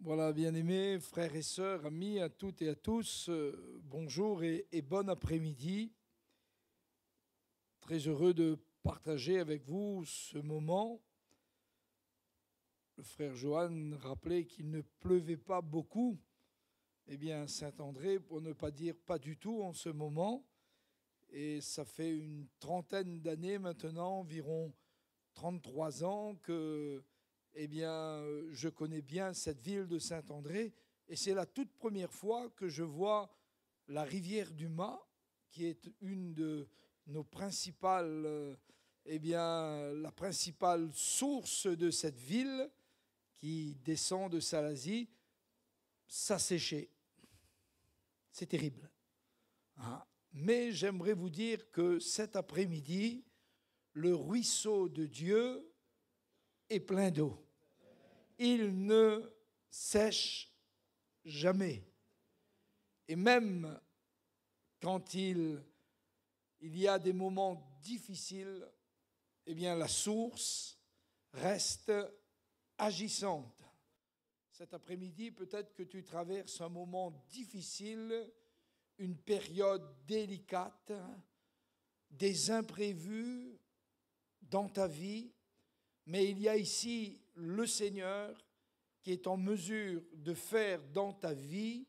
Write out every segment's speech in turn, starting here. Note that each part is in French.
Voilà, bien-aimés, frères et sœurs, amis, à toutes et à tous, bonjour et bon après-midi. Très heureux de partager avec vous ce moment. Le frère Johan rappelait qu'il ne pleuvait pas beaucoup. Eh bien, Saint-André, pour ne pas dire pas du tout en ce moment. Et ça fait une trentaine d'années maintenant, environ 33 ans, que je connais bien cette ville de Saint-André. Et c'est la toute première fois que je vois la rivière du Mât, qui est une de nos principales, la principale source de cette ville qui descend de Salazie, s'assécher. C'est terrible. Mais j'aimerais vous dire que cet après-midi, le ruisseau de Dieu est plein d'eau. Il ne sèche jamais. Et même quand il y a des moments difficiles, eh bien la source reste agissante. Cet après-midi, peut-être que tu traverses un moment difficile, une période délicate, des imprévus dans ta vie, mais il y a ici le Seigneur qui est en mesure de faire dans ta vie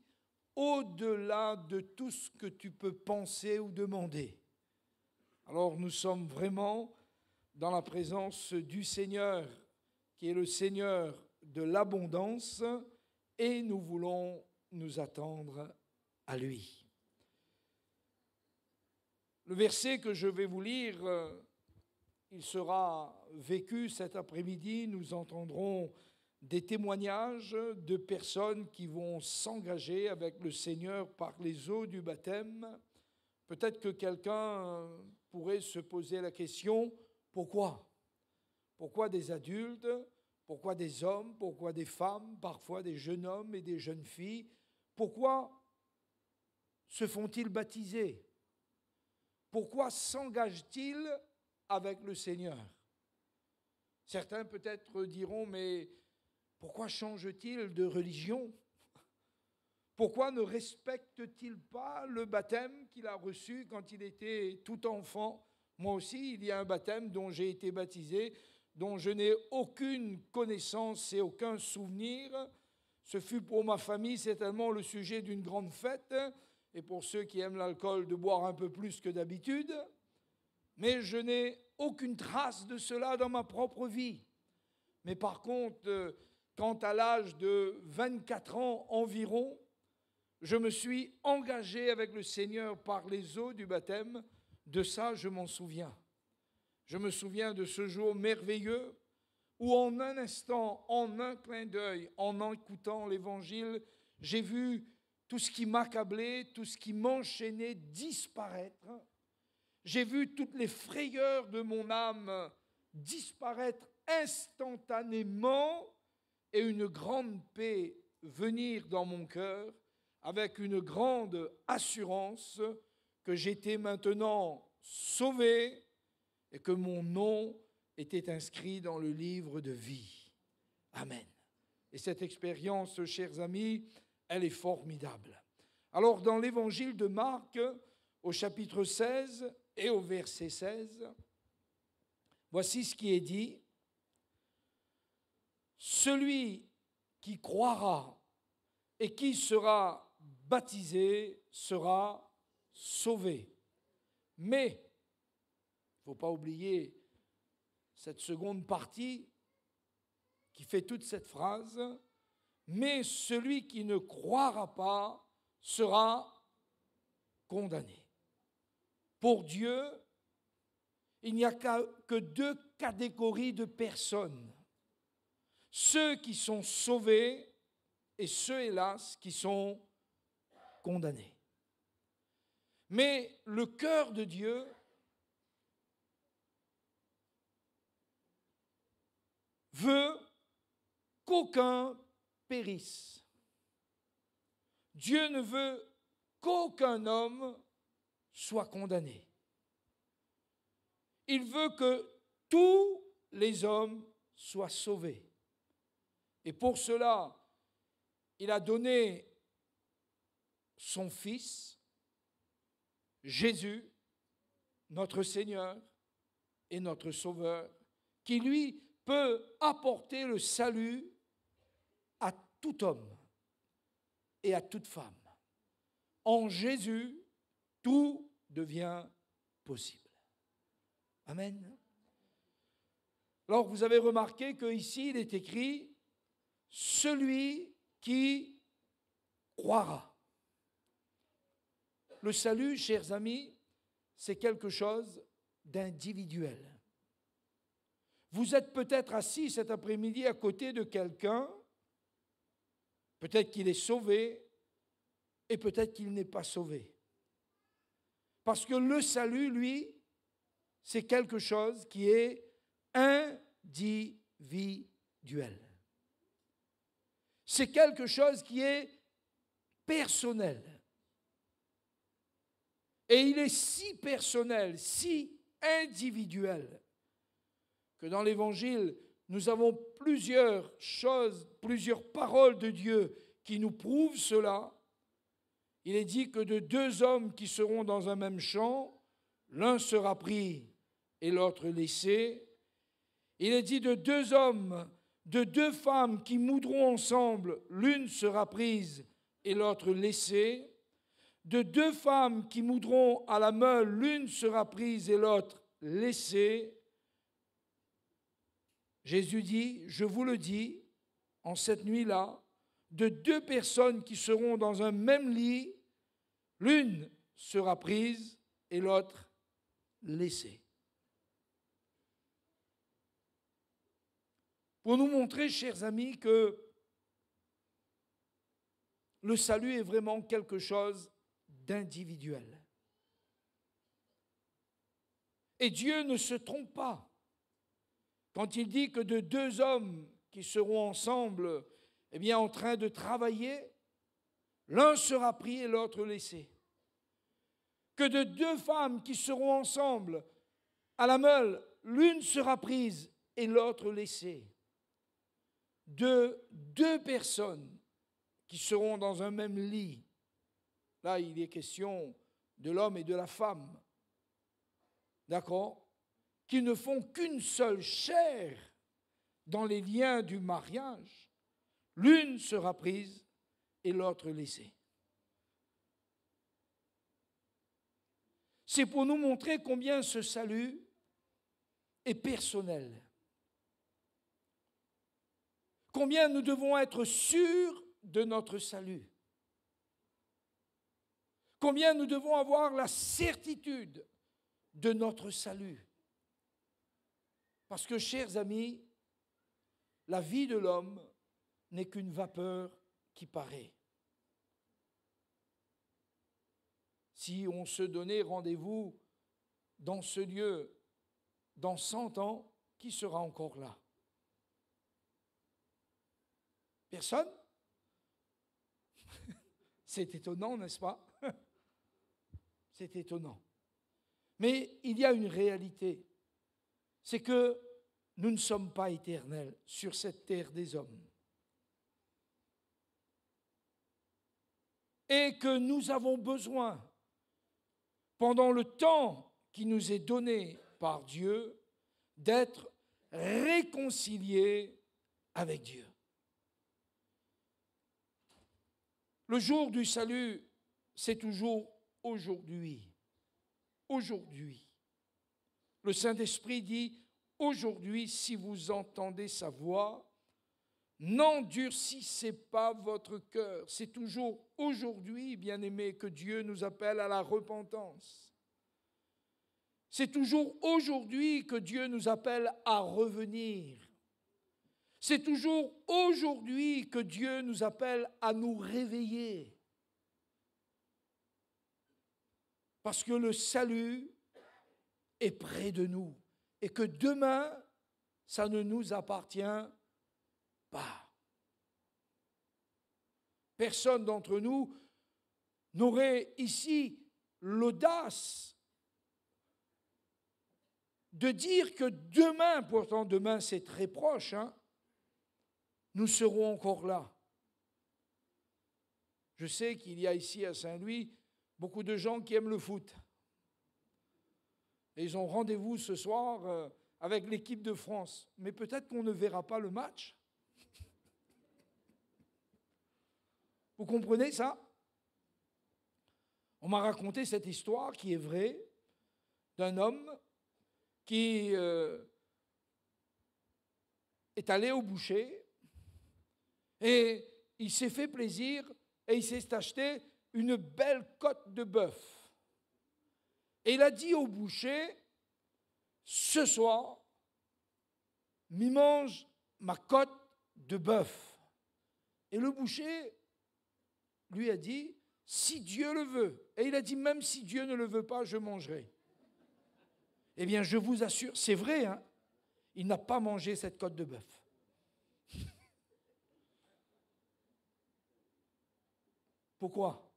au-delà de tout ce que tu peux penser ou demander. Alors nous sommes vraiment dans la présence du Seigneur, qui est le Seigneur de l'abondance, et nous voulons nous attendre à lui. Le verset que je vais vous lire, il sera vécu cet après-midi. Nous entendrons des témoignages de personnes qui vont s'engager avec le Seigneur par les eaux du baptême. Peut-être que quelqu'un pourrait se poser la question, pourquoi ? Pourquoi des adultes ? Pourquoi des hommes ? Pourquoi des femmes ? Parfois des jeunes hommes et des jeunes filles ? Pourquoi se font-ils baptiser ? Pourquoi s'engagent-ils avec le Seigneur ? Certains peut-être diront, mais pourquoi change-t-il de religion ? Pourquoi ne respecte-t-il pas le baptême qu'il a reçu quand il était tout enfant ? Moi aussi, il y a un baptême dont j'ai été baptisé, dont je n'ai aucune connaissance et aucun souvenir. Ce fut pour ma famille certainement le sujet d'une grande fête, et pour ceux qui aiment l'alcool, de boire un peu plus que d'habitude. Mais je n'ai aucune trace de cela dans ma propre vie. Mais par contre, quand à l'âge de 24 ans environ, je me suis engagé avec le Seigneur par les eaux du baptême, de ça je m'en souviens. Je me souviens de ce jour merveilleux où en un instant, en un clin d'œil, en écoutant l'Évangile, j'ai vu tout ce qui m'accablait, tout ce qui m'enchaînait disparaître. J'ai vu toutes les frayeurs de mon âme disparaître instantanément et une grande paix venir dans mon cœur avec une grande assurance que j'étais maintenant sauvé et que mon nom était inscrit dans le livre de vie. Amen. Et cette expérience, chers amis, elle est formidable. Alors, dans l'évangile de Marc, au chapitre 16 et au verset 16, voici ce qui est dit. Celui qui croira et qui sera baptisé sera sauvé. Mais, il ne faut pas oublier cette seconde partie qui fait toute cette phrase, mais celui qui ne croira pas sera condamné. Pour Dieu, il n'y a que deux catégories de personnes. Ceux qui sont sauvés et ceux, hélas, qui sont condamnés. Mais le cœur de Dieu veut qu'aucun périsse. Dieu ne veut qu'aucun homme soit condamné. Il veut que tous les hommes soient sauvés. Et pour cela, il a donné son Fils, Jésus, notre Seigneur et notre Sauveur, qui lui peut apporter le salut à tout homme et à toute femme. En Jésus, tout devient possible. Amen. Alors, vous avez remarqué qu'ici, il est écrit « celui qui croira ». Le salut, chers amis, c'est quelque chose d'individuel. Vous êtes peut-être assis cet après-midi à côté de quelqu'un, peut-être qu'il est sauvé et peut-être qu'il n'est pas sauvé. Parce que le salut, lui, c'est quelque chose qui est individuel. C'est quelque chose qui est personnel. Et il est si personnel, si individuel, que dans l'Évangile, nous avons plusieurs choses, plusieurs paroles de Dieu qui nous prouvent cela. Il est dit que de deux hommes qui seront dans un même champ, l'un sera pris et l'autre laissé. Il est dit de deux hommes, de deux femmes qui moudront ensemble, l'une sera prise et l'autre laissée. De deux femmes qui moudront à la meule, l'une sera prise et l'autre laissée. Jésus dit, je vous le dis, en cette nuit-là, de deux personnes qui seront dans un même lit, l'une sera prise et l'autre laissée. Pour nous montrer, chers amis, que le salut est vraiment quelque chose d'individuel. Et Dieu ne se trompe pas quand il dit que de deux hommes qui seront ensemble, eh bien, en train de travailler, l'un sera pris et l'autre laissé. Que de deux femmes qui seront ensemble à la meule, l'une sera prise et l'autre laissée. De deux personnes qui seront dans un même lit, là, il est question de l'homme et de la femme, d'accord, qui ne font qu'une seule chair dans les liens du mariage, l'une sera prise et l'autre laissée. C'est pour nous montrer combien ce salut est personnel, combien nous devons être sûrs de notre salut, combien nous devons avoir la certitude de notre salut. Parce que, chers amis, la vie de l'homme n'est qu'une vapeur qui paraît. Si on se donnait rendez-vous dans ce lieu dans 100 ans, qui sera encore là? Personne? C'est étonnant, n'est-ce pas? C'est étonnant. Mais il y a une réalité, c'est que nous ne sommes pas éternels sur cette terre des hommes. Et que nous avons besoin, pendant le temps qui nous est donné par Dieu, d'être réconciliés avec Dieu. Le jour du salut, c'est toujours aujourd'hui. Aujourd'hui. Le Saint-Esprit dit, aujourd'hui, si vous entendez sa voix, n'endurcissez pas votre cœur. C'est toujours aujourd'hui, bien-aimés, que Dieu nous appelle à la repentance. C'est toujours aujourd'hui que Dieu nous appelle à revenir. C'est toujours aujourd'hui que Dieu nous appelle à nous réveiller. Parce que le salut est près de nous et que demain, ça ne nous appartient pas. Personne d'entre nous n'aurait ici l'audace de dire que demain, pourtant demain c'est très proche, nous serons encore là. Je sais qu'il y a ici à Saint-Louis beaucoup de gens qui aiment le foot. Et ils ont rendez-vous ce soir avec l'équipe de France. Mais peut-être qu'on ne verra pas le match. Vous comprenez ça? On m'a raconté cette histoire qui est vraie d'un homme qui est allé au boucher et il s'est fait plaisir et il s'est acheté une belle côte de bœuf. Et il a dit au boucher, ce soir, m'y mange ma côte de bœuf. Et le boucher lui a dit, si Dieu le veut. Et il a dit, même si Dieu ne le veut pas, je mangerai. Eh bien, je vous assure, c'est vrai, hein, il n'a pas mangé cette côte de bœuf. Pourquoi?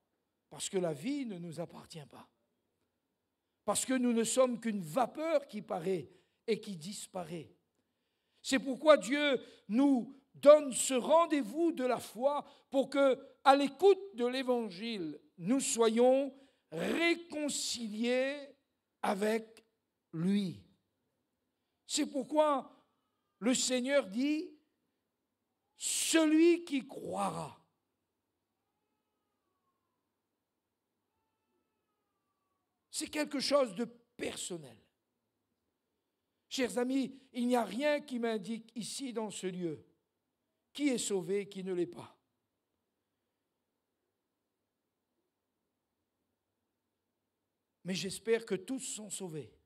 Parce que la vie ne nous appartient pas. Parce que nous ne sommes qu'une vapeur qui paraît et qui disparaît. C'est pourquoi Dieu nous donne ce rendez-vous de la foi pour que, à l'écoute de l'Évangile, nous soyons réconciliés avec lui. C'est pourquoi le Seigneur dit, celui qui croira. C'est quelque chose de personnel. Chers amis, il n'y a rien qui m'indique ici dans ce lieu qui est sauvé et qui ne l'est pas. Mais j'espère que tous sont sauvés.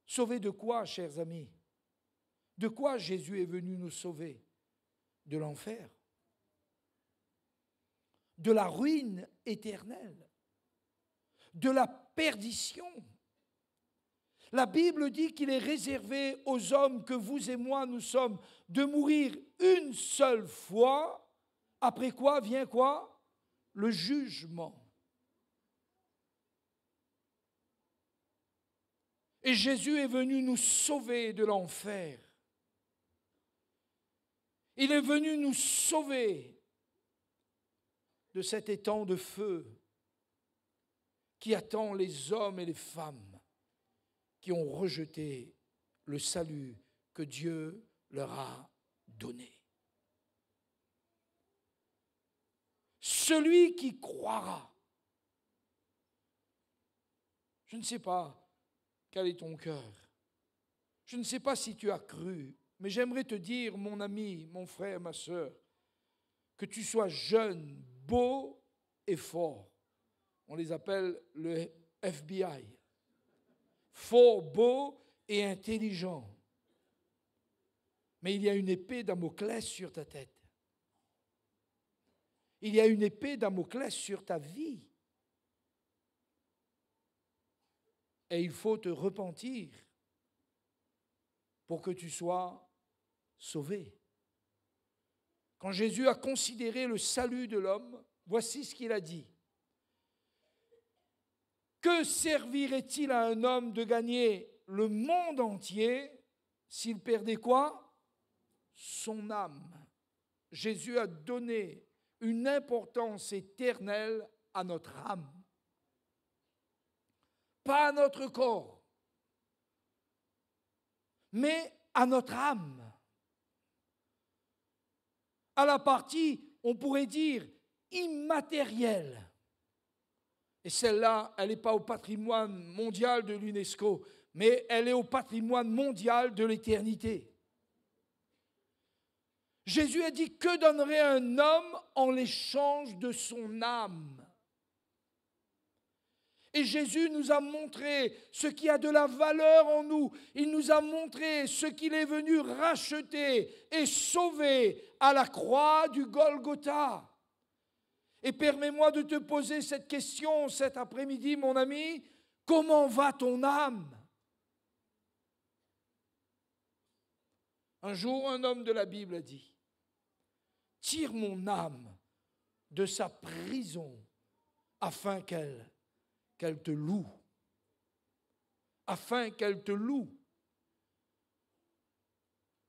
Sauvés de quoi, chers amis? De quoi Jésus est venu nous sauver? De l'enfer, de la ruine éternelle, de la perdition. La Bible dit qu'il est réservé aux hommes que vous et moi nous sommes de mourir une seule fois, après quoi vient quoi? Le jugement. Et Jésus est venu nous sauver de l'enfer. Il est venu nous sauver de cet étang de feu qui attend les hommes et les femmes qui ont rejeté le salut que Dieu leur a donné. Celui qui croira. Je ne sais pas quel est ton cœur. Je ne sais pas si tu as cru, mais j'aimerais te dire, mon ami, mon frère, ma sœur, que tu sois jeune, beau et fort. On les appelle le FBI. Fort, beau et intelligent. Mais il y a une épée Damoclès sur ta tête. Il y a une épée Damoclès sur ta vie. Et il faut te repentir pour que tu sois sauvé. Quand Jésus a considéré le salut de l'homme, voici ce qu'il a dit. Que servirait-il à un homme de gagner le monde entier s'il perdait quoi? Son âme. Jésus a donné une importance éternelle à notre âme. Pas à notre corps, mais à notre âme. À la partie, on pourrait dire, immatérielle. Et celle-là, elle n'est pas au patrimoine mondial de l'UNESCO, mais elle est au patrimoine mondial de l'éternité. Jésus a dit, que donnerait un homme en l'échange de son âme? Et Jésus nous a montré ce qui a de la valeur en nous. Il nous a montré ce qu'il est venu racheter et sauver à la croix du Golgotha. Et permets-moi de te poser cette question cet après-midi, mon ami. Comment va ton âme? Un jour, un homme de la Bible a dit, « Tire mon âme de sa prison afin qu'elle te loue. » Afin qu'elle te loue.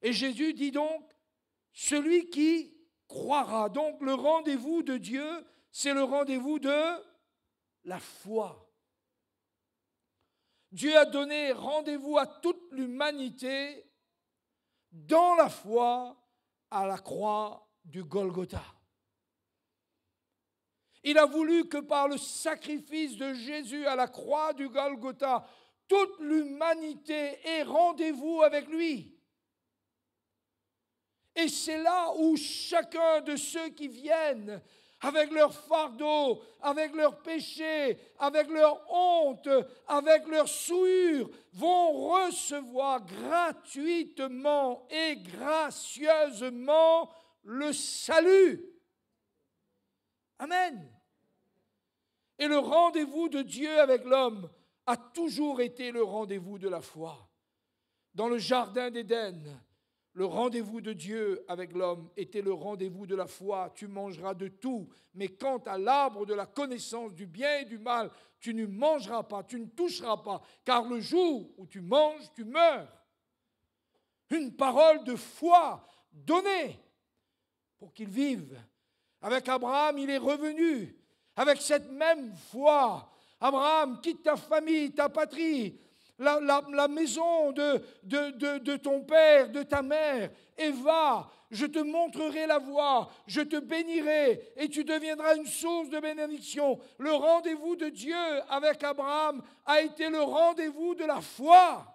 Et Jésus dit donc, celui qui croira. Donc le rendez-vous de Dieu, c'est le rendez-vous de la foi. Dieu a donné rendez-vous à toute l'humanité dans la foi à la croix du Golgotha. Il a voulu que par le sacrifice de Jésus à la croix du Golgotha, toute l'humanité ait rendez-vous avec lui. Et c'est là où chacun de ceux qui viennent avec leur fardeau, avec leurs péchés, avec leur honte, avec leur souillure, vont recevoir gratuitement et gracieusement le salut. Amen. Et le rendez-vous de Dieu avec l'homme a toujours été le rendez-vous de la foi. Dans le jardin d'Éden, le rendez-vous de Dieu avec l'homme était le rendez-vous de la foi. Tu mangeras de tout, mais quant à l'arbre de la connaissance du bien et du mal, tu ne mangeras pas, tu ne toucheras pas, car le jour où tu manges, tu meurs. Une parole de foi donnée pour qu'il vive. Avec Abraham, il est revenu. Avec cette même foi, Abraham, quitte ta famille, ta patrie, la maison de ton père, de ta mère, et va, je te montrerai la voie, je te bénirai, et tu deviendras une source de bénédiction. Le rendez-vous de Dieu avec Abraham a été le rendez-vous de la foi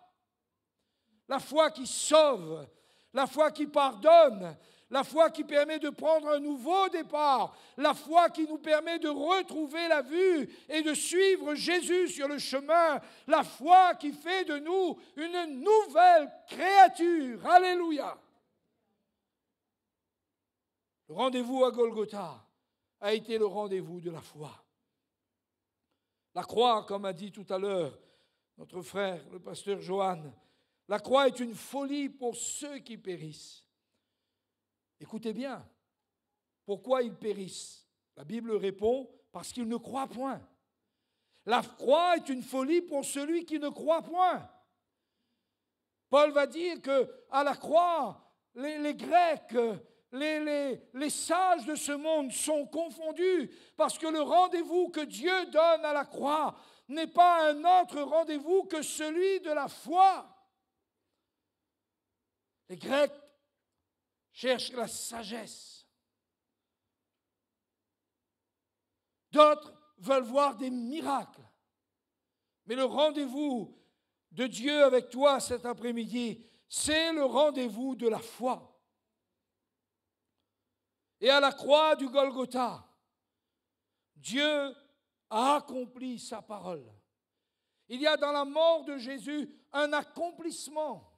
qui sauve, la foi qui pardonne, la foi qui permet de prendre un nouveau départ, la foi qui nous permet de retrouver la vue et de suivre Jésus sur le chemin, la foi qui fait de nous une nouvelle créature. Alléluia. Le rendez-vous à Golgotha a été le rendez-vous de la foi. La croix, comme a dit tout à l'heure notre frère, le pasteur Johan, la croix est une folie pour ceux qui périssent. Écoutez bien, pourquoi ils périssent? La Bible répond, parce qu'ils ne croient point. La croix est une folie pour celui qui ne croit point. Paul va dire qu'à la croix, les Grecs, les sages de ce monde sont confondus, parce que le rendez-vous que Dieu donne à la croix n'est pas un autre rendez-vous que celui de la foi. Les Grecs cherchent la sagesse. D'autres veulent voir des miracles. Mais le rendez-vous de Dieu avec toi cet après-midi, c'est le rendez-vous de la foi. Et à la croix du Golgotha, Dieu a accompli sa parole. Il y a dans la mort de Jésus un accomplissement.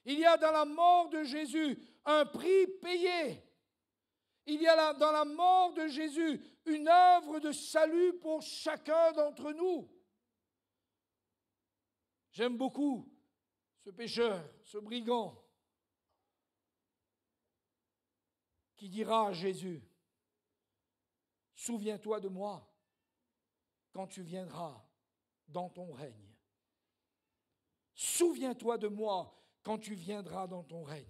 Il y a dans la mort de Jésus un prix payé. Il y a dans la mort de Jésus une œuvre de salut pour chacun d'entre nous. J'aime beaucoup ce pécheur, ce brigand, qui dira à Jésus, « Souviens-toi de moi quand tu viendras dans ton règne. Souviens-toi de moi quand tu viendras dans ton règne. »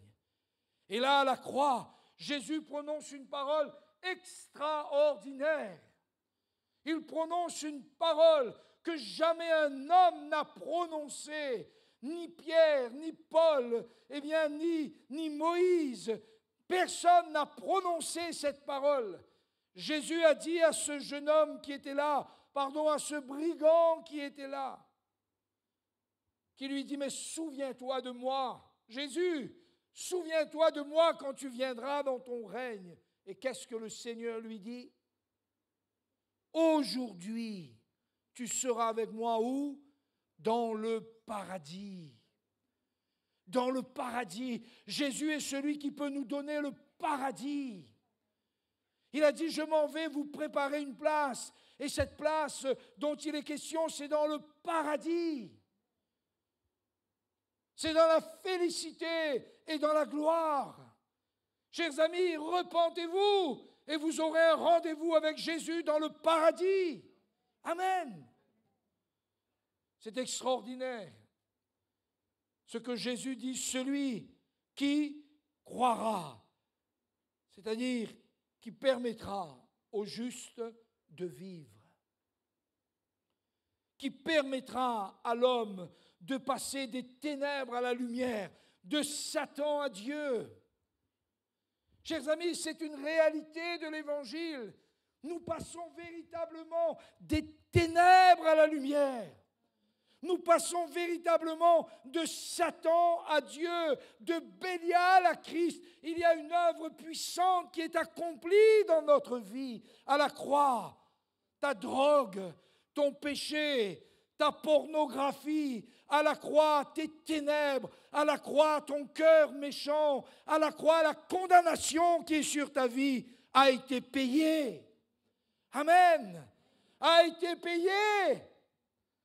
Et là, à la croix, Jésus prononce une parole extraordinaire. Il prononce une parole que jamais un homme n'a prononcée, ni Pierre, ni Paul, ni Moïse. Personne n'a prononcé cette parole. Jésus a dit à ce jeune homme qui était là, à ce brigand qui était là, qui lui dit, mais souviens-toi de moi, Jésus, souviens-toi de moi quand tu viendras dans ton règne. Et qu'est-ce que le Seigneur lui dit? Aujourd'hui, tu seras avec moi où? Dans le paradis. Dans le paradis. Jésus est celui qui peut nous donner le paradis. Il a dit, je m'en vais vous préparer une place. Et cette place dont il est question, c'est dans le paradis. C'est dans la félicité et dans la gloire. Chers amis, repentez-vous et vous aurez un rendez-vous avec Jésus dans le paradis. Amen. C'est extraordinaire. Ce que Jésus dit, celui qui croira. c'est-à-dire qui permettra au juste de vivre, qui permettra à l'homme de passer des ténèbres à la lumière, de Satan à Dieu. Chers amis, c'est une réalité de l'Évangile. Nous passons véritablement des ténèbres à la lumière. Nous passons véritablement de Satan à Dieu, de Bélial à Christ. Il y a une œuvre puissante qui est accomplie dans notre vie à la croix. Ta drogue, ton péché, ta pornographie, à la croix tes ténèbres, à la croix ton cœur méchant, à la croix la condamnation qui est sur ta vie a été payée. Amen. A été payée.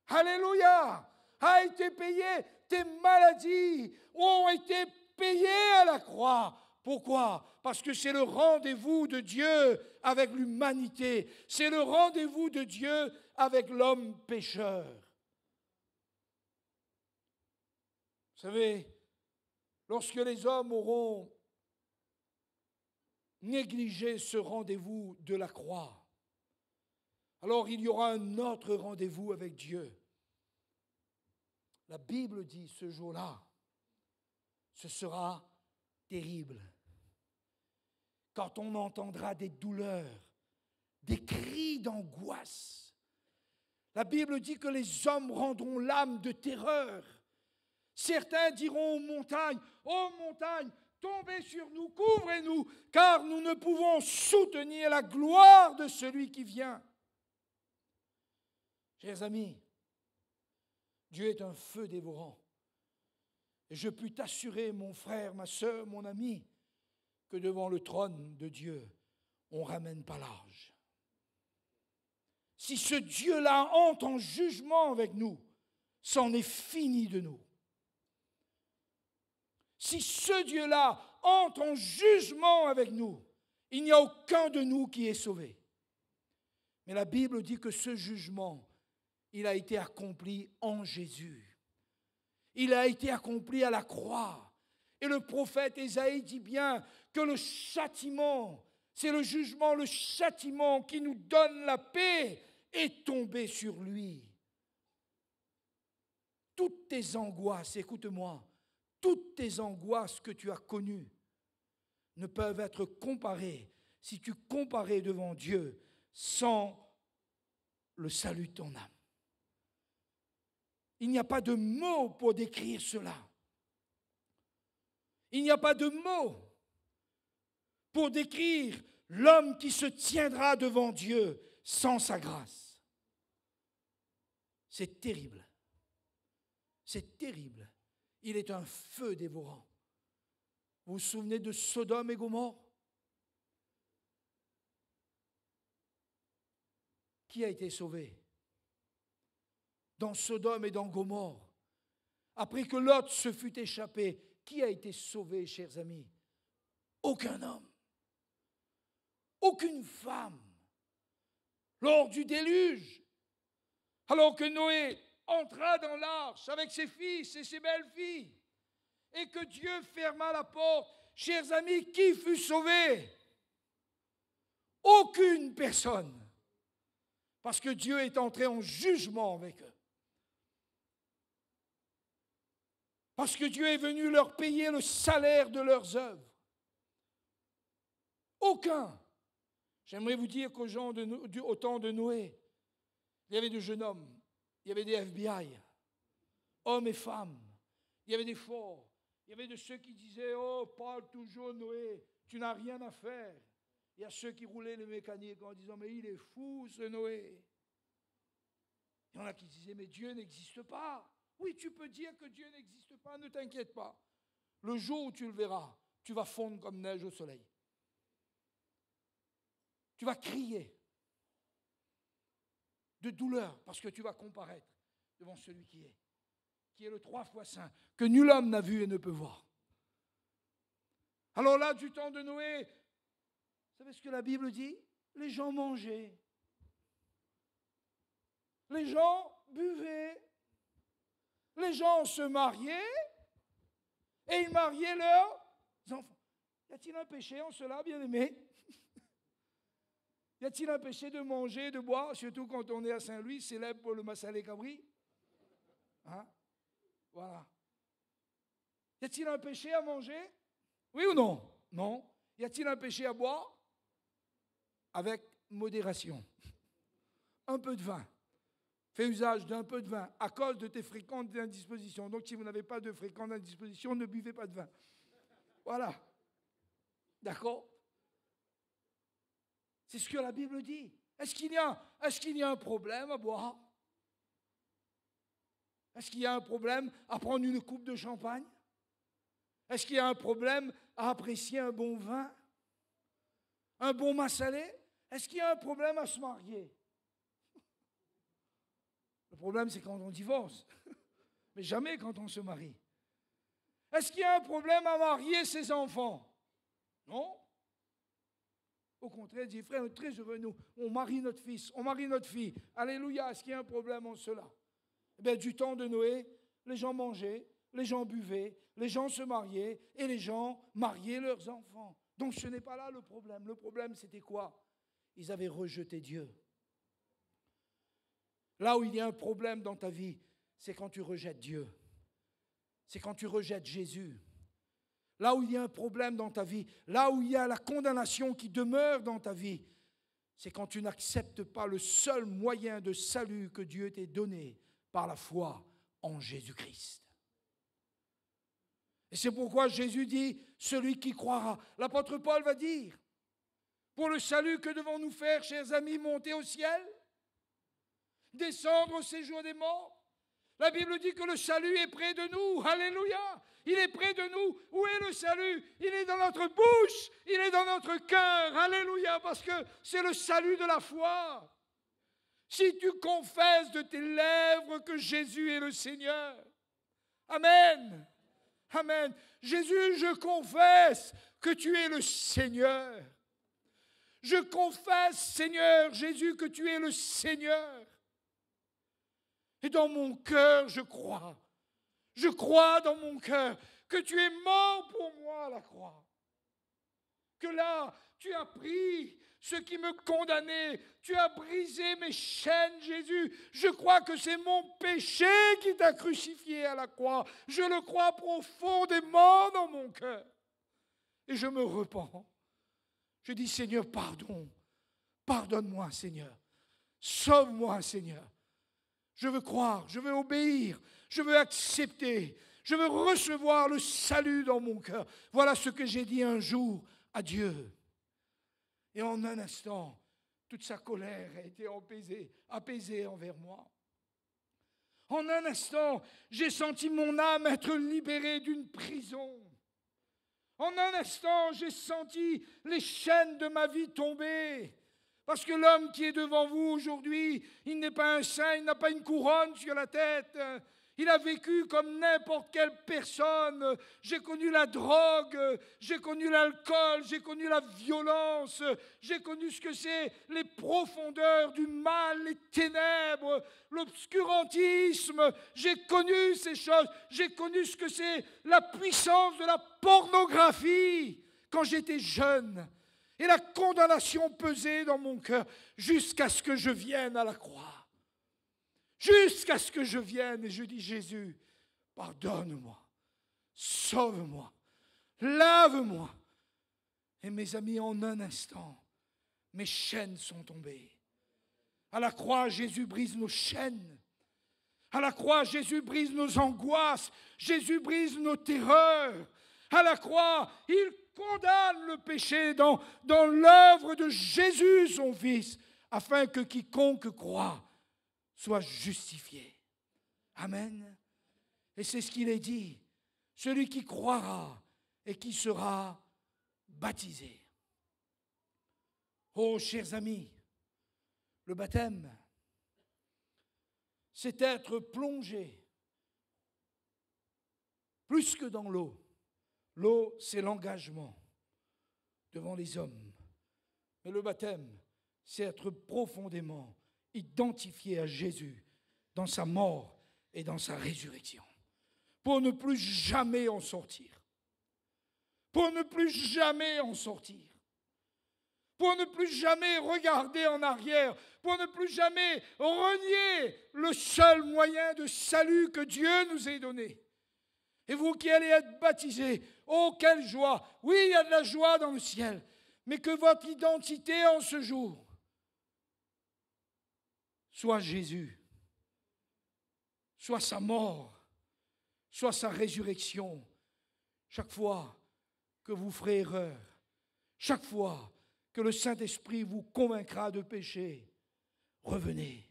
Alléluia. A été payée. Tes maladies ont été payées à la croix. Pourquoi? Parce que c'est le rendez-vous de Dieu avec l'humanité. C'est le rendez-vous de Dieu avec l'homme pécheur. Vous savez, lorsque les hommes auront négligé ce rendez-vous de la croix, alors il y aura un autre rendez-vous avec Dieu. La Bible dit ce jour-là, ce sera terrible. Quand on entendra des douleurs, des cris d'angoisse. La Bible dit que les hommes rendront l'âme de terreur. Certains diront aux montagnes, ô montagnes, tombez sur nous, couvrez-nous, car nous ne pouvons soutenir la gloire de celui qui vient. Chers amis, Dieu est un feu dévorant. Et je puis t'assurer, mon frère, ma sœur, mon ami, que devant le trône de Dieu, on ne ramène pas large. Si ce Dieu-là entre en jugement avec nous, c'en est fini de nous. Si ce Dieu-là entre en jugement avec nous, il n'y a aucun de nous qui est sauvé. Mais la Bible dit que ce jugement, il a été accompli en Jésus. Il a été accompli à la croix. Et le prophète Ésaïe dit bien que le châtiment, c'est le jugement, le châtiment qui nous donne la paix est tombé sur lui. Toutes tes angoisses, écoute-moi, toutes tes angoisses que tu as connues ne peuvent être comparées, si tu comparais devant Dieu, sans le salut de ton âme. Il n'y a pas de mots pour décrire cela. Il n'y a pas de mots pour décrire l'homme qui se tiendra devant Dieu sans sa grâce. C'est terrible. C'est terrible. Il est un feu dévorant. Vous vous souvenez de Sodome et Gomorrhe? Qui a été sauvé? Dans Sodome et dans Gomorrhe, après que Lot se fut échappé, qui a été sauvé, chers amis? Aucun homme, aucune femme. Lors du déluge, alors que Noé entra dans l'arche avec ses fils et ses belles-filles, et que Dieu ferma la porte, chers amis, qui fut sauvé? Aucune personne, parce que Dieu est entré en jugement avec eux. Parce que Dieu est venu leur payer le salaire de leurs œuvres. Aucun. J'aimerais vous dire qu'au temps de Noé, il y avait de jeunes hommes, il y avait des FBI, hommes et femmes, il y avait des forts, il y avait de ceux qui disaient « Oh, parle toujours Noé, tu n'as rien à faire ». Il y a ceux qui roulaient le mécanique en disant « Mais il est fou ce Noé ». Il y en a qui disaient « Mais Dieu n'existe pas ». Oui, tu peux dire que Dieu n'existe pas, ne t'inquiète pas. Le jour où tu le verras, tu vas fondre comme neige au soleil. Tu vas crier de douleur parce que tu vas comparaître devant celui qui est le 3 fois saint, que nul homme n'a vu et ne peut voir. Alors là, du temps de Noé, vous savez ce que la Bible dit? Les gens mangeaient. Les gens buvaient. Les gens se mariaient et ils mariaient leurs enfants. Y a-t-il un péché en cela, bien-aimé? Y a-t-il un péché de manger, de boire, surtout quand on est à Saint-Louis, célèbre pour le massalé cabri? Hein? Voilà. Y a-t-il un péché à manger? Oui ou non? Non. Y a-t-il un péché à boire? Avec modération. Un peu de vin. Fais usage d'un peu de vin à cause de tes fréquentes indispositions. Donc si vous n'avez pas de fréquentes indispositions, ne buvez pas de vin. Voilà. D'accord? C'est ce que la Bible dit. Est-ce qu'il y a un problème à boire? Est-ce qu'il y a un problème à prendre une coupe de champagne? Est-ce qu'il y a un problème à apprécier un bon vin? Un bon massalé? Est-ce qu'il y a un problème à se marier? Le problème, c'est quand on divorce, mais jamais quand on se marie. Est-ce qu'il y a un problème à marier ses enfants? Non. Au contraire, il dit, frère, on est très heureux, nous, on marie notre fils, on marie notre fille. Alléluia, est-ce qu'il y a un problème en cela? Eh bien, du temps de Noé, les gens mangeaient, les gens buvaient, les gens se mariaient et les gens mariaient leurs enfants. Donc ce n'est pas là le problème. Le problème, c'était quoi? Ils avaient rejeté Dieu. Là où il y a un problème dans ta vie, c'est quand tu rejettes Dieu. C'est quand tu rejettes Jésus. Là où il y a un problème dans ta vie, là où il y a la condamnation qui demeure dans ta vie, c'est quand tu n'acceptes pas le seul moyen de salut que Dieu t'ait donné par la foi en Jésus-Christ. Et c'est pourquoi Jésus dit, celui qui croira. L'apôtre Paul va dire, pour le salut, que devons-nous faire, chers amis, monter au ciel? Descendre au séjour des morts? La Bible dit que le salut est près de nous. Alléluia! Il est près de nous. Où est le salut? Il est dans notre bouche, il est dans notre cœur. Alléluia! Parce que c'est le salut de la foi. Si tu confesses de tes lèvres que Jésus est le Seigneur. Amen. Amen. Jésus, je confesse que tu es le Seigneur. Je confesse, Seigneur Jésus, que tu es le Seigneur. Et dans mon cœur, je crois. Je crois dans mon cœur que tu es mort pour moi à la croix. Que là, tu as pris ce qui me condamnait. Tu as brisé mes chaînes, Jésus. Je crois que c'est mon péché qui t'a crucifié à la croix. Je le crois profondément dans mon cœur. Et je me repens. Je dis, Seigneur, pardon. Pardonne-moi, Seigneur. Sauve-moi, Seigneur. Je veux croire, je veux obéir, je veux accepter, je veux recevoir le salut dans mon cœur. Voilà ce que j'ai dit un jour à Dieu. Et en un instant, toute sa colère a été apaisée envers moi. En un instant, j'ai senti mon âme être libérée d'une prison. En un instant, j'ai senti les chaînes de ma vie tomber. Parce que l'homme qui est devant vous aujourd'hui, il n'est pas un saint, il n'a pas une couronne sur la tête. Il a vécu comme n'importe quelle personne. J'ai connu la drogue, j'ai connu l'alcool, j'ai connu la violence, j'ai connu ce que c'est les profondeurs du mal, les ténèbres, l'obscurantisme. J'ai connu ces choses. J'ai connu ce que c'est la puissance de la pornographie quand j'étais jeune. Et la condamnation pesait dans mon cœur jusqu'à ce que je vienne à la croix. Jusqu'à ce que je vienne et je dis, Jésus, pardonne-moi, sauve-moi, lave-moi. Et mes amis, en un instant, mes chaînes sont tombées. À la croix, Jésus brise nos chaînes. À la croix, Jésus brise nos angoisses. Jésus brise nos terreurs. À la croix, il condamne le péché dans l'œuvre de Jésus, son Fils, afin que quiconque croit soit justifié. Amen. Et c'est ce qu'il est dit. Celui qui croira et qui sera baptisé. Oh, chers amis, le baptême, c'est être plongé plus que dans l'eau. L'eau, c'est l'engagement devant les hommes. Mais le baptême, c'est être profondément identifié à Jésus dans sa mort et dans sa résurrection, pour ne plus jamais en sortir. pour ne plus jamais en sortir, pour ne plus jamais regarder en arrière, pour ne plus jamais renier le seul moyen de salut que Dieu nous ait donné. Et vous qui allez être baptisés, oh quelle joie! Oui, il y a de la joie dans le ciel, mais que votre identité en ce jour soit Jésus, soit sa mort, soit sa résurrection. Chaque fois que vous ferez erreur, chaque fois que le Saint-Esprit vous convaincra de péché, revenez.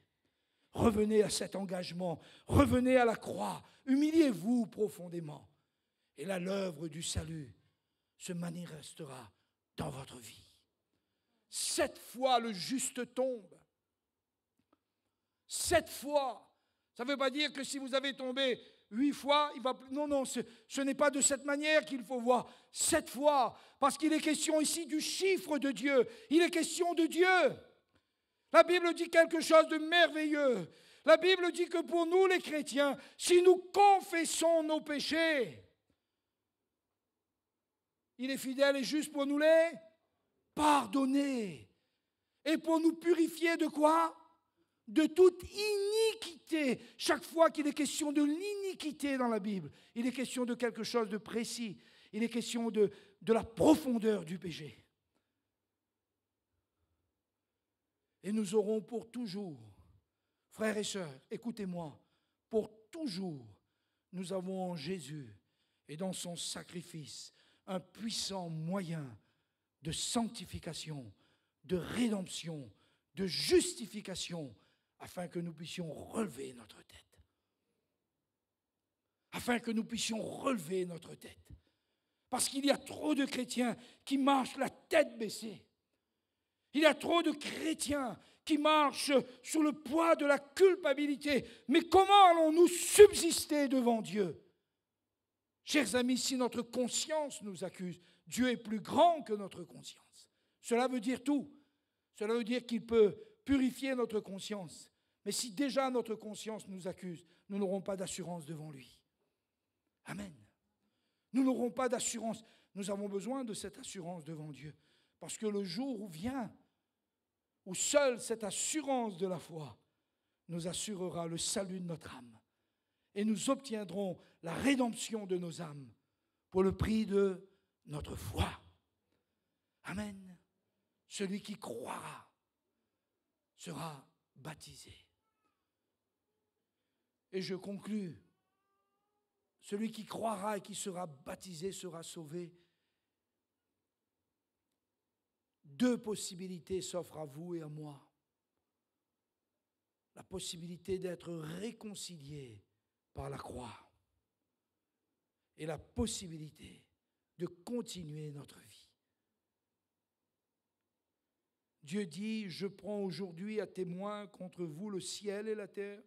Revenez à cet engagement, revenez à la croix, humiliez-vous profondément. Et là, l'œuvre du salut se manifestera dans votre vie. 7 fois le juste tombe. 7 fois. Ça ne veut pas dire que si vous avez tombé 8 fois, il va... Non, ce n'est pas de cette manière qu'il faut voir. 7 fois, parce qu'il est question ici du chiffre de Dieu. Il est question de Dieu. La Bible dit quelque chose de merveilleux. La Bible dit que pour nous les chrétiens, si nous confessons nos péchés, il est fidèle et juste pour nous les pardonner. Et pour nous purifier de quoi? De toute iniquité. Chaque fois qu'il est question de l'iniquité dans la Bible, il est question de quelque chose de précis. Il est question de la profondeur du péché. Et nous aurons pour toujours, frères et sœurs, écoutez-moi, pour toujours, nous avons en Jésus et dans son sacrifice un puissant moyen de sanctification, de rédemption, de justification, afin que nous puissions relever notre tête. Afin que nous puissions relever notre tête. Parce qu'il y a trop de chrétiens qui marchent la tête baissée. Il y a trop de chrétiens qui marchent sous le poids de la culpabilité. Mais comment allons-nous subsister devant Dieu? Chers amis, si notre conscience nous accuse, Dieu est plus grand que notre conscience. Cela veut dire tout. Cela veut dire qu'il peut purifier notre conscience. Mais si déjà notre conscience nous accuse, nous n'aurons pas d'assurance devant lui. Amen. Nous n'aurons pas d'assurance. Nous avons besoin de cette assurance devant Dieu. Parce que le jour où vient, où seule cette assurance de la foi nous assurera le salut de notre âme. Et nous obtiendrons la rédemption de nos âmes pour le prix de notre foi. Amen. Celui qui croira sera baptisé. Et je conclus. Celui qui croira et qui sera baptisé sera sauvé. 2 possibilités s'offrent à vous et à moi. La possibilité d'être réconcilié par la croix et la possibilité de continuer notre vie. Dieu dit, je prends aujourd'hui à témoin contre vous le ciel et la terre.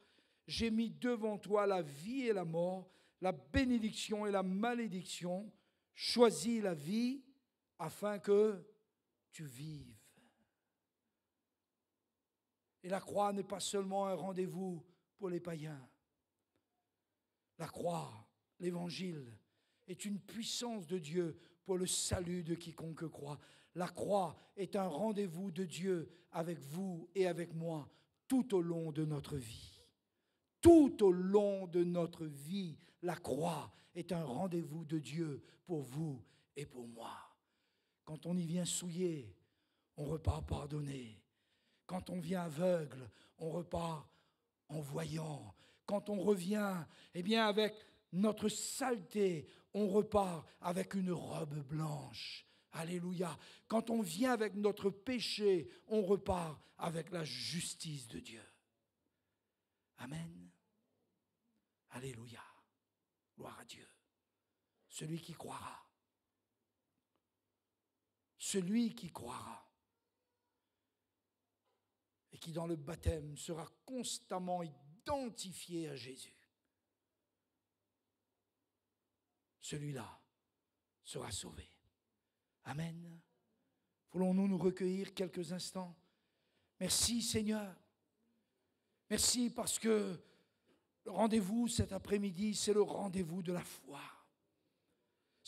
J'ai mis devant toi la vie et la mort, la bénédiction et la malédiction. Choisis la vie afin que tu vives. Et la croix n'est pas seulement un rendez-vous pour les païens. La croix, l'évangile, est une puissance de Dieu pour le salut de quiconque croit. La croix est un rendez-vous de Dieu avec vous et avec moi tout au long de notre vie. Tout au long de notre vie, la croix est un rendez-vous de Dieu pour vous et pour moi. Quand on y vient souillé, on repart pardonné. Quand on vient aveugle, on repart en voyant. Quand on revient, eh bien avec notre saleté, on repart avec une robe blanche. Alléluia. Quand on vient avec notre péché, on repart avec la justice de Dieu. Amen. Alléluia. Gloire à Dieu. Celui qui croira. Celui qui croira. Et qui dans le baptême sera constamment identifié à Jésus. Celui-là sera sauvé. Amen. Voulons-nous nous recueillir quelques instants? Merci Seigneur. Merci parce que le rendez-vous cet après-midi, c'est le rendez-vous de la foi.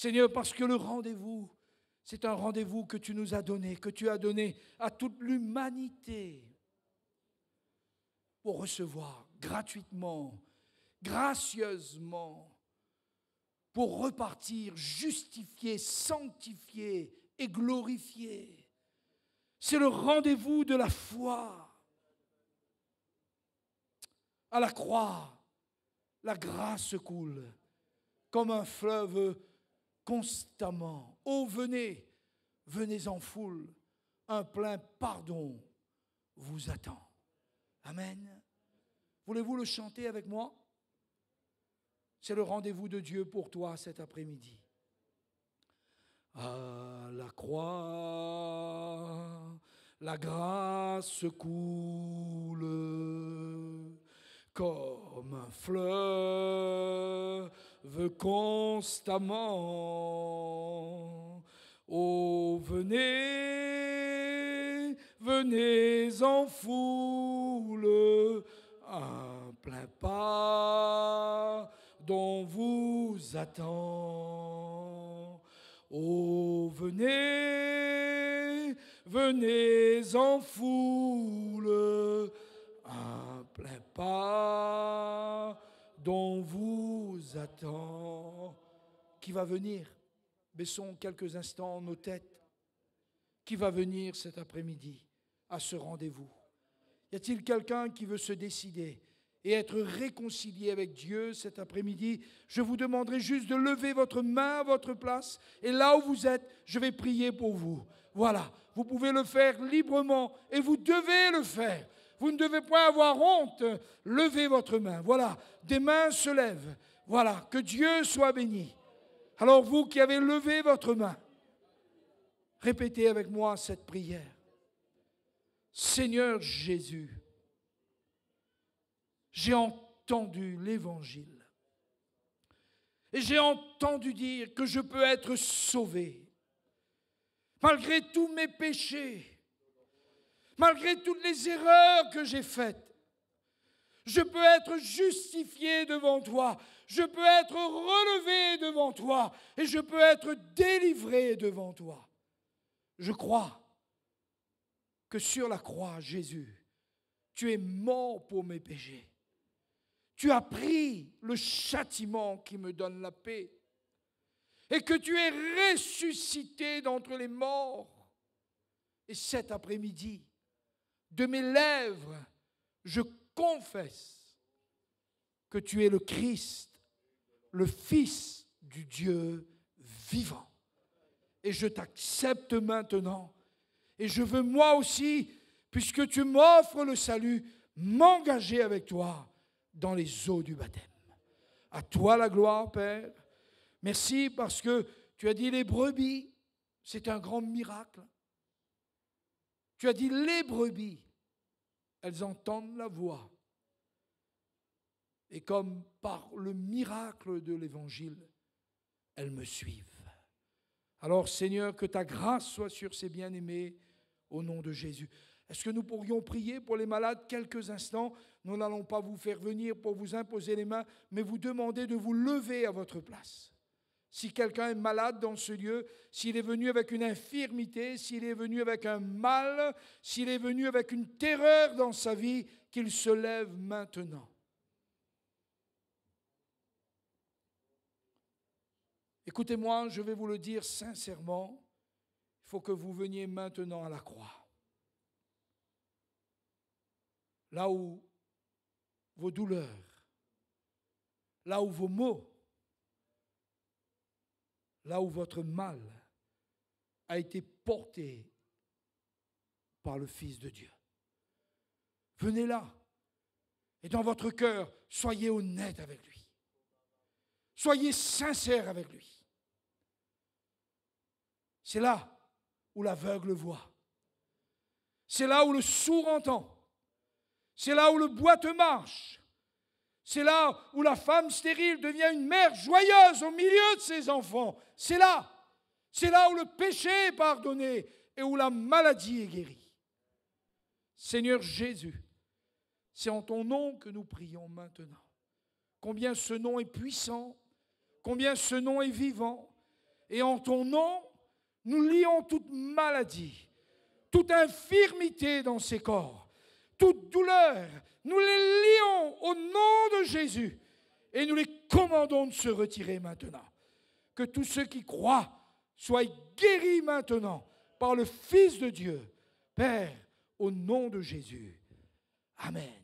Seigneur, parce que le rendez-vous, c'est un rendez-vous que tu nous as donné, que tu as donné à toute l'humanité pour recevoir gratuitement, gracieusement, pour repartir justifié, sanctifié et glorifié. C'est le rendez-vous de la foi. À la croix, la grâce coule comme un fleuve constamment. Oh, venez, venez en foule, un plein pardon vous attend. Amen. Voulez-vous le chanter avec moi? C'est le rendez-vous de Dieu pour toi cet après-midi. À la croix, la grâce coule comme un fleuve constamment. Oh, venez, venez en foule, un plein pardon vous attend. Oh, venez, venez en foule, un plein pardon vous attend. Qui va venir? Baissons quelques instants nos têtes. Qui va venir cet après-midi à ce rendez-vous? Y a-t-il quelqu'un qui veut se décider et être réconcilié avec Dieu cet après-midi? Je vous demanderai juste de lever votre main à votre place et là où vous êtes, je vais prier pour vous. Voilà, vous pouvez le faire librement et vous devez le faire. Vous ne devez pas avoir honte. Levez votre main. Voilà, des mains se lèvent. Voilà, que Dieu soit béni. Alors vous qui avez levé votre main, répétez avec moi cette prière. Seigneur Jésus, j'ai entendu l'Évangile et j'ai entendu dire que je peux être sauvé malgré tous mes péchés, malgré toutes les erreurs que j'ai faites. Je peux être justifié devant toi, je peux être relevé devant toi et je peux être délivré devant toi. Je crois que sur la croix, Jésus, tu es mort pour mes péchés. Tu as pris le châtiment qui me donne la paix et que tu es ressuscité d'entre les morts. Et cet après-midi, de mes lèvres, je confesse que tu es le Christ, le Fils du Dieu vivant. Et je t'accepte maintenant. Et je veux moi aussi, puisque tu m'offres le salut, m'engager avec toi dans les eaux du baptême. À toi la gloire, Père. Merci parce que tu as dit les brebis, c'est un grand miracle. Tu as dit les brebis, elles entendent la voix. Et comme par le miracle de l'Évangile, elles me suivent. Alors Seigneur, que ta grâce soit sur ces bien-aimés au nom de Jésus. Est-ce que nous pourrions prier pour les malades quelques instants? Nous n'allons pas vous faire venir pour vous imposer les mains, mais vous demander de vous lever à votre place. Si quelqu'un est malade dans ce lieu, s'il est venu avec une infirmité, s'il est venu avec un mal, s'il est venu avec une terreur dans sa vie, qu'il se lève maintenant. Écoutez-moi, je vais vous le dire sincèrement, il faut que vous veniez maintenant à la croix. Là où vos douleurs, là où vos maux, là où votre mal a été porté par le Fils de Dieu. Venez là et dans votre cœur, soyez honnête avec lui. Soyez sincère avec lui. C'est là où l'aveugle voit. C'est là où le sourd entend. C'est là où le boiteux marche. C'est là où la femme stérile devient une mère joyeuse au milieu de ses enfants. C'est là où le péché est pardonné et où la maladie est guérie. Seigneur Jésus, c'est en ton nom que nous prions maintenant. Combien ce nom est puissant, combien ce nom est vivant. Et en ton nom, nous lions toute maladie, toute infirmité dans ces corps, toute douleur. Nous les lions au nom de Jésus et nous les commandons de se retirer maintenant. Que tous ceux qui croient soient guéris maintenant par le Fils de Dieu. Père, au nom de Jésus. Amen.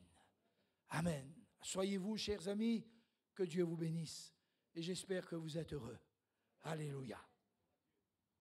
Amen. Soyez-vous, chers amis, que Dieu vous bénisse. Et j'espère que vous êtes heureux. Alléluia.